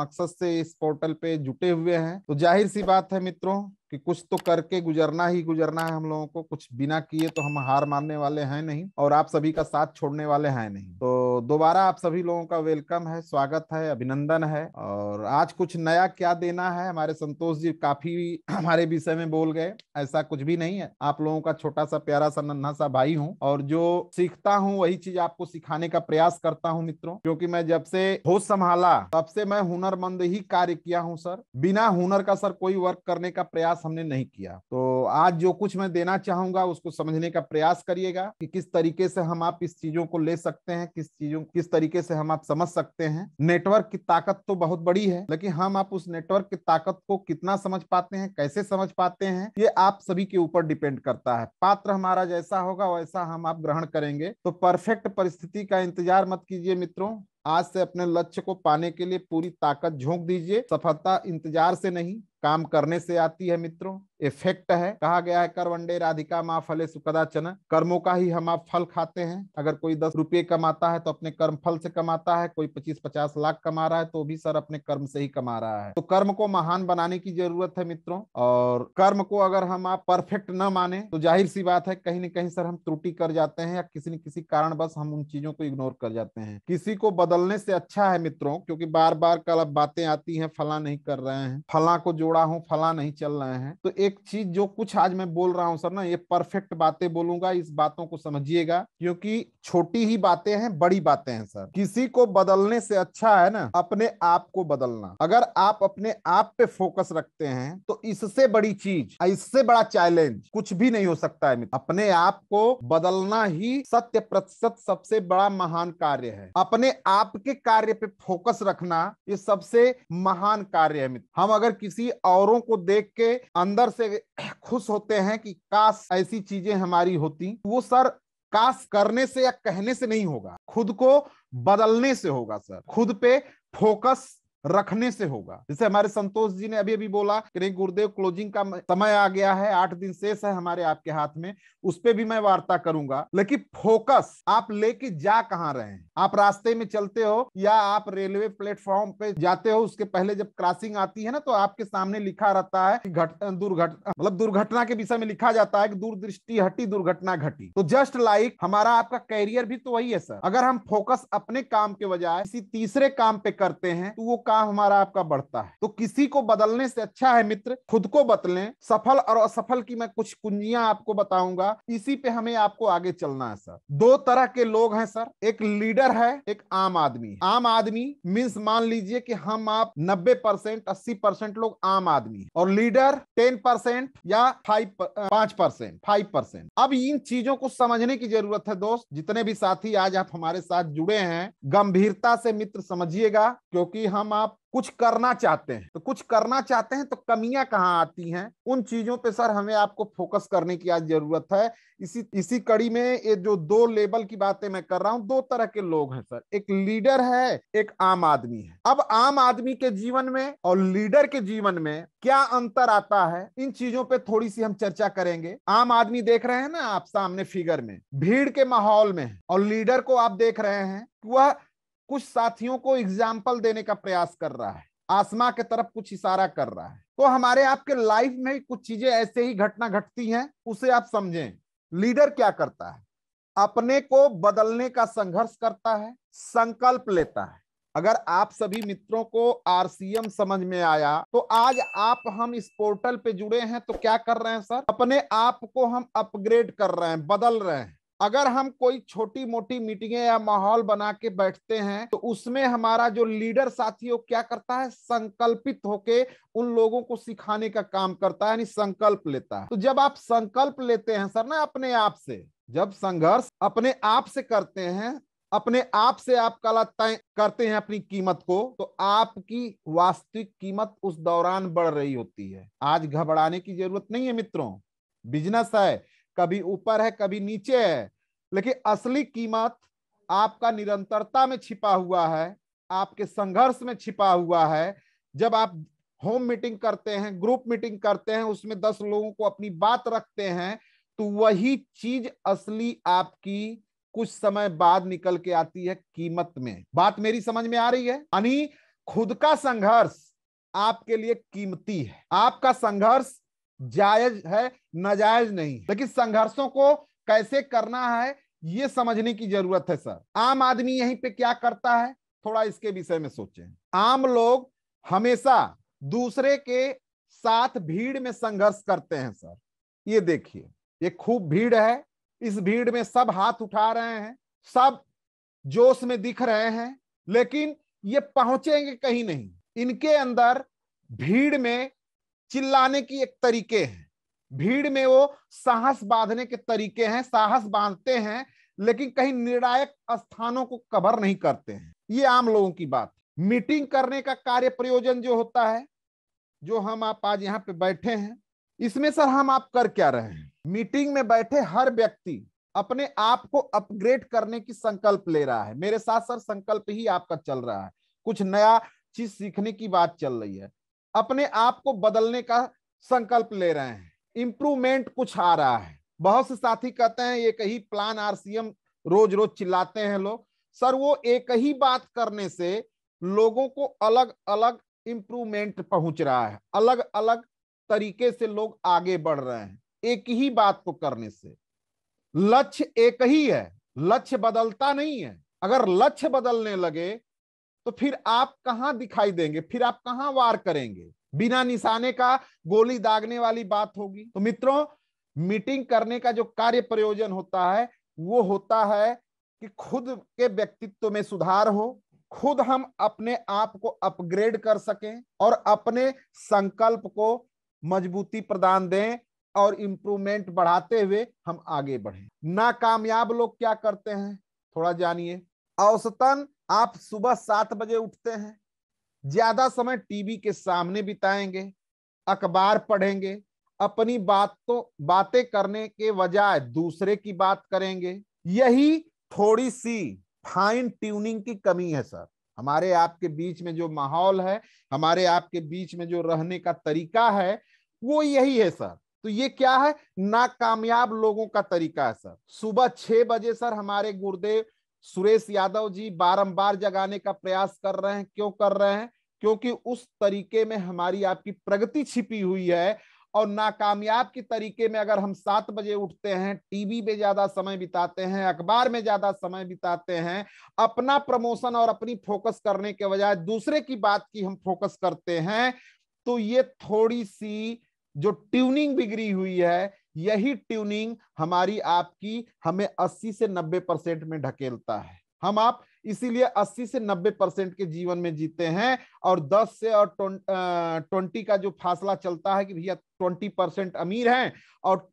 मकसद से इस पोर्टल पे जुटे हुए हैं, तो जाहिर सी बात है मित्रों कि कुछ तो करके गुजरना ही गुजरना है हम लोगों को। कुछ बिना किए तो हम हार मानने वाले हैं नहीं, और आप सभी का साथ छोड़ने वाले हैं नहीं। तो दोबारा आप सभी लोगों का वेलकम है, स्वागत है, अभिनंदन है। और आज कुछ नया क्या देना है, हमारे संतोष जी काफी हमारे विषय में बोल गए, ऐसा कुछ भी नहीं है। आप लोगों का छोटा सा प्यारा सा नन्हा सा भाई हूँ, और जो सीखता हूँ वही चीज आपको सिखाने का प्रयास करता हूँ मित्रों। क्योंकि मैं जब से होश संभाला तब से मैं हुनरमंद ही कार्य किया हूँ सर। बिना हुनर का सर कोई वर्क करने का प्रयास हमने नहीं किया। तो आज जो कुछ मैं देना चाहूंगा उसको समझने का प्रयास करिएगा कि किस तरीके से हम आप इस चीजों को ले सकते हैं, किस तरीके से हम आप समझ सकते हैं। नेटवर्क की ताकत तो बहुत बड़ी है, लेकिन हम आप उस नेटवर्क की ताकत को कितना समझ पाते हैं, कैसे समझ पाते हैं, ये आप सभी के ऊपर डिपेंड करता है। पात्र हमारा जैसा होगा वैसा हम आप ग्रहण करेंगे। तो परफेक्ट परिस्थिति का इंतजार मत कीजिए मित्रों, आज से अपने लक्ष्य को पाने के लिए पूरी ताकत झोंक दीजिए। सफलता इंतजार से नहीं, काम करने से आती है मित्रों। इफेक्ट है, कहा गया है कर वंडे राधिका माँ फले सुकदाचन, कर्मों का ही हम आप फल खाते हैं। अगर कोई 10 रुपये कमाता है तो अपने कर्म फल से कमाता है, कोई 25-50 लाख कमा रहा है तो भी सर अपने कर्म से ही कमा रहा है। तो कर्म को महान बनाने की जरूरत है मित्रों, और कर्म को अगर हम आप परफेक्ट न माने तो जाहिर सी बात है कहीं ना कहीं सर हम त्रुटि कर जाते हैं, या किसी न किसी कारण बस हम उन चीजों को इग्नोर कर जाते हैं। किसी को बदलने से अच्छा है मित्रों, क्योंकि बार बार कल बातें आती हैं, फला नहीं कर रहे हैं, फला को जोड़ा हूं, फला नहीं चल रहे हैं। तो एक चीज जो कुछ आज मैं बोल रहा हूं सर ना, ये परफेक्ट बातें बोलूंगा, इस बातों को समझिएगा, क्योंकि छोटी ही बातें हैं, बड़ी बातें हैं सर। किसी को बदलने से अच्छा है ना अपने आप को बदलना। अगर आप अपने आप पे फोकस रखते हैं तो इससे बड़ी चीज, इससे बड़ा चैलेंज कुछ भी नहीं हो सकता है मित्र। अपने आप को बदलना ही 100% सबसे बड़ा महान कार्य है। अपने आप के कार्य पे फोकस रखना ये सबसे महान कार्य है मित्र। हम अगर किसी औरों को देख के अंदर से खुश होते हैं कि काश ऐसी चीजें हमारी होती, वो सर काश करने से या कहने से नहीं होगा, खुद को बदलने से होगा सर, खुद पे फोकस रखने से होगा। जैसे हमारे संतोष जी ने अभी अभी बोला कि नहीं गुरुदेव क्लोजिंग का समय आ गया है, 8 दिन शेष है हमारे आपके हाथ में, उस पे भी मैं वार्ता करूंगा। लेकिन फोकस आप लेके जा कहां रहे हैं? आप रास्ते में चलते हो या आप रेलवे प्लेटफॉर्म पे जाते हो, उसके पहले जब क्रॉसिंग आती है ना तो आपके सामने लिखा रहता है कि दुर्घटना के विषय में लिखा जाता है कि दूरदृष्टि हटी दुर्घटना घटी। तो जस्ट लाइक हमारा आपका कैरियर भी तो वही है सर। अगर हम फोकस अपने काम के बजाय किसी तीसरे काम पे करते हैं तो वो काम हमारा आपका बढ़ता है। तो किसी को बदलने से अच्छा है मित्र खुद को बदलें। सफल और असफल की मैं कुछ कुंजियां आपको बताऊंगा, इसी पे हमें आपको आगे चलना है सर। 2 तरह के लोग हैं सर, एक लीडर है, एक आम आदमी। आम आदमी मीन्स मान लीजिए कि हम आप 90% 80% लोग आम आदमी, और लीडर 10% या 5%। अब इन चीजों को समझने की जरूरत है दोस्त। जितने भी साथी आज आप हमारे साथ जुड़े हैं, गंभीरता से मित्र समझिएगा, क्योंकि हम आप कुछ करना चाहते हैं। तो कुछ करना चाहते हैं तो कमियां कहां आती हैं, उन चीजों पे सर हमें आपको फोकस करने की आज जरूरत है। इसी कड़ी में ये जो 2 लेवल की बातें मैं कर रहा हूं, 2 तरह के लोग हैं सर, एक लीडर है, एक आम आदमी है। अब आम आदमी के जीवन में और लीडर के जीवन में क्या अंतर आता है, इन चीजों पे थोड़ी सी हम चर्चा करेंगे। आम आदमी देख रहे हैं ना आप सामने फिगर में, भीड़ के माहौल में, और लीडर को आप देख रहे हैं वह कुछ साथियों को एग्जाम्पल देने का प्रयास कर रहा है, आसमां के तरफ कुछ इशारा कर रहा है। तो हमारे आपके लाइफ में कुछ चीजें ऐसे ही घटना घटती हैं, उसे आप समझें। लीडर क्या करता है? अपने को बदलने का संघर्ष करता है, संकल्प लेता है। अगर आप सभी मित्रों को आरसीएम समझ में आया तो आज आप हम इस पोर्टल पे जुड़े हैं तो क्या कर रहे हैं सर? अपने आप को हम अपग्रेड कर रहे हैं, बदल रहे हैं। अगर हम कोई छोटी मोटी मीटिंगें या माहौल बना के बैठते हैं तो उसमें हमारा जो लीडर साथी हो क्या करता है? संकल्पित होके उन लोगों को सिखाने का काम करता है, यानी संकल्प लेता है। तो जब आप संकल्प लेते हैं सर ना अपने आप से, जब संघर्ष अपने आप से करते हैं, अपने आप से आप कला तय करते हैं अपनी कीमत को, तो आपकी वास्तविक कीमत उस दौरान बढ़ रही होती है। आज घबराने की जरूरत नहीं है मित्रों। बिजनेस है, कभी ऊपर है कभी नीचे है, लेकिन असली कीमत आपका निरंतरता में छिपा हुआ है, आपके संघर्ष में छिपा हुआ है। जब आप होम मीटिंग करते हैं, ग्रुप मीटिंग करते हैं, उसमें 10 लोगों को अपनी बात रखते हैं, तो वही चीज असली आपकी कुछ समय बाद निकल के आती है कीमत में। बात मेरी समझ में आ रही है? यानी खुद का संघर्ष आपके लिए कीमती है, आपका संघर्ष जायज है, नाजायज नहीं। लेकिन संघर्षों को कैसे करना है ये समझने की जरूरत है सर। आम आदमी यहीं पे क्या करता है, थोड़ा इसके विषय में सोचें। आम लोग हमेशा दूसरे के साथ भीड़ में संघर्ष करते हैं सर। ये देखिए, ये खूब भीड़ है, इस भीड़ में सब हाथ उठा रहे हैं, सब जोश में दिख रहे हैं, लेकिन ये पहुंचेंगे कहीं नहीं। इनके अंदर भीड़ में चिल्लाने की एक तरीके हैं, भीड़ में वो साहस बांधने के तरीके हैं, साहस बांधते हैं, लेकिन कहीं निर्णायक स्थानों को कवर नहीं करते हैं। ये आम लोगों की बात। मीटिंग करने का कार्य प्रयोजन जो होता है, जो हम आप आज यहाँ पे बैठे हैं, इसमें सर हम आप कर क्या रहे हैं? मीटिंग में बैठे हर व्यक्ति अपने आप को अपग्रेड करने की संकल्प ले रहा है। मेरे साथ सर संकल्प ही आपका चल रहा है, कुछ नया चीज सीखने की बात चल रही है, अपने आप को बदलने का संकल्प ले रहे हैं, इंप्रूवमेंट कुछ आ रहा है। बहुत से साथी कहते हैं एक ही प्लान आरसीएम रोज रोज चिल्लाते हैं लोग। सर वो एक ही बात करने से लोगों को अलग अलग इंप्रूवमेंट पहुंच रहा है, अलग अलग तरीके से लोग आगे बढ़ रहे हैं एक ही बात को करने से। लक्ष्य एक ही है, लक्ष्य बदलता नहीं है। अगर लक्ष्य बदलने लगे तो फिर आप कहां दिखाई देंगे, फिर आप कहां वार करेंगे? बिना निशाने का गोली दागने वाली बात होगी। तो मित्रों, मीटिंग करने का जो कार्य प्रयोजन होता है वो होता है कि खुद के व्यक्तित्व में सुधार हो, खुद हम अपने आप को अपग्रेड कर सकें और अपने संकल्प को मजबूती प्रदान दें और इंप्रूवमेंट बढ़ाते हुए हम आगे बढ़ें। नाकामयाब लोग क्या करते हैं, थोड़ा जानिए। औसतन आप सुबह 7 बजे उठते हैं, ज्यादा समय टीवी के सामने बिताएंगे, अखबार पढ़ेंगे, अपनी बातें करने के बजाय दूसरे की बात करेंगे। यही थोड़ी सी फाइन ट्यूनिंग की कमी है सर। हमारे आपके बीच में जो माहौल है, हमारे आपके बीच में जो रहने का तरीका है, वो यही है सर। तो ये क्या है? नाकामयाब लोगों का तरीका है सर। सुबह 6 बजे सर हमारे गुरुदेव सुरेश यादव जी बारंबार जगाने का प्रयास कर रहे हैं। क्यों कर रहे हैं? क्योंकि उस तरीके में हमारी आपकी प्रगति छिपी हुई है। और नाकामयाब के तरीके में अगर हम 7 बजे उठते हैं, टीवी में ज्यादा समय बिताते हैं, अखबार में ज्यादा समय बिताते हैं, अपना प्रमोशन और अपनी फोकस करने के बजाय दूसरे की बात की हम फोकस करते हैं, तो ये थोड़ी सी जो ट्यूनिंग बिगड़ी हुई है, यही ट्यूनिंग हमारी आपकी हमें 80 से 90% में ढकेलता है। हम आप इसीलिए 80 से 90% के जीवन में जीते हैं और 10 से और 20 का जो फासला चलता है कि भैया 20% अमीर हैं और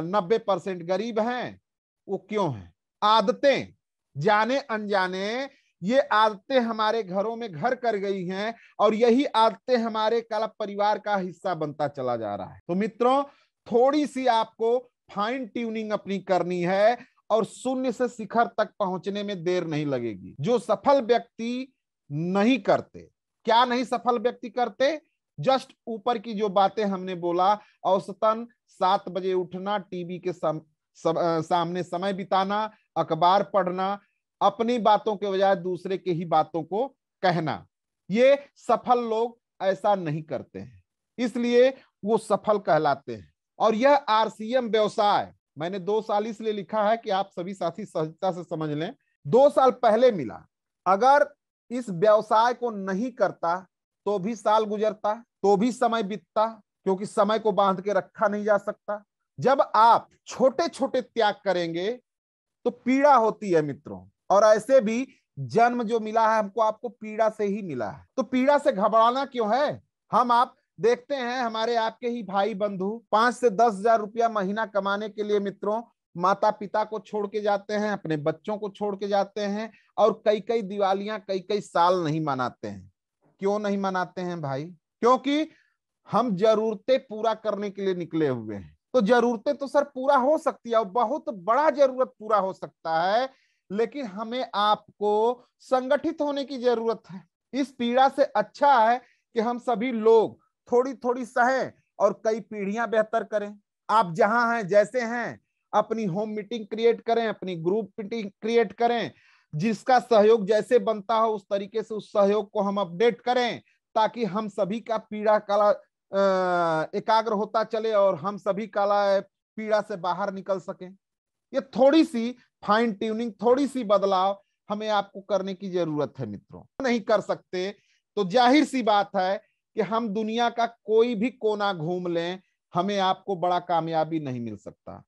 90% गरीब हैं। वो क्यों है? आदतें, जाने अनजाने ये आदतें हमारे घरों में घर कर गई हैं और यही आदतें हमारे कल परिवार का हिस्सा बनता चला जा रहा है। तो मित्रों, थोड़ी सी आपको फाइन ट्यूनिंग अपनी करनी है और शून्य से शिखर तक पहुंचने में देर नहीं लगेगी। जो सफल व्यक्ति नहीं करते, क्या नहीं सफल व्यक्ति करते? जस्ट ऊपर की जो बातें हमने बोला, औसतन 7 बजे उठना, टीवी के सामने समय बिताना, अखबार पढ़ना, अपनी बातों के बजाय दूसरे के ही बातों को कहना, ये सफल लोग ऐसा नहीं करते हैं, इसलिए वो सफल कहलाते हैं। और यह आरसीएम व्यवसाय मैंने 2 साल इसलिए लिखा है कि आप सभी साथी सहजता से समझ लें। 2 साल पहले मिला, अगर इस व्यवसाय को नहीं करता तो भी साल गुजरता, तो भी समय बीतता, क्योंकि समय को बांध के रखा नहीं जा सकता। जब आप छोटे छोटे त्याग करेंगे तो पीड़ा होती है मित्रों, और ऐसे भी जन्म जो मिला है हमको आपको पीड़ा से ही मिला है। तो पीड़ा से घबराना क्यों है? हम आप देखते हैं हमारे आपके ही भाई बंधु 5 से 10 हजार रुपया महीना कमाने के लिए मित्रों माता पिता को छोड़ के जाते हैं, अपने बच्चों को छोड़ के जाते हैं और कई कई दिवालियां, कई कई साल नहीं मनाते हैं। क्यों नहीं मनाते हैं भाई? क्योंकि हम जरूरतें पूरा करने के लिए निकले हुए हैं। तो जरूरतें तो सर पूरा हो सकती है और बहुत बड़ा जरूरत पूरा हो सकता है, लेकिन हमें आपको संगठित होने की जरूरत है। इस पीड़ा से अच्छा है कि हम सभी लोग थोड़ी थोड़ी सहें और कई पीढ़ियां बेहतर करें। आप जहां हैं, जैसे हैं, अपनी होम मीटिंग क्रिएट करें, अपनी ग्रुप मीटिंग क्रिएट करें, जिसका सहयोग जैसे बनता हो उस तरीके से उस सहयोग को हम अपडेट करें, ताकि हम सभी का पीड़ा काला एकाग्र होता चले और हम सभी काला पीड़ा से बाहर निकल सकें। ये थोड़ी सी फाइन ट्यूनिंग, थोड़ी सी बदलाव हमें आपको करने की जरूरत है मित्रों। नहीं कर सकते तो जाहिर सी बात है कि हम दुनिया का कोई भी कोना घूम लें, हमें आपको बड़ा कामयाबी नहीं मिल सकता।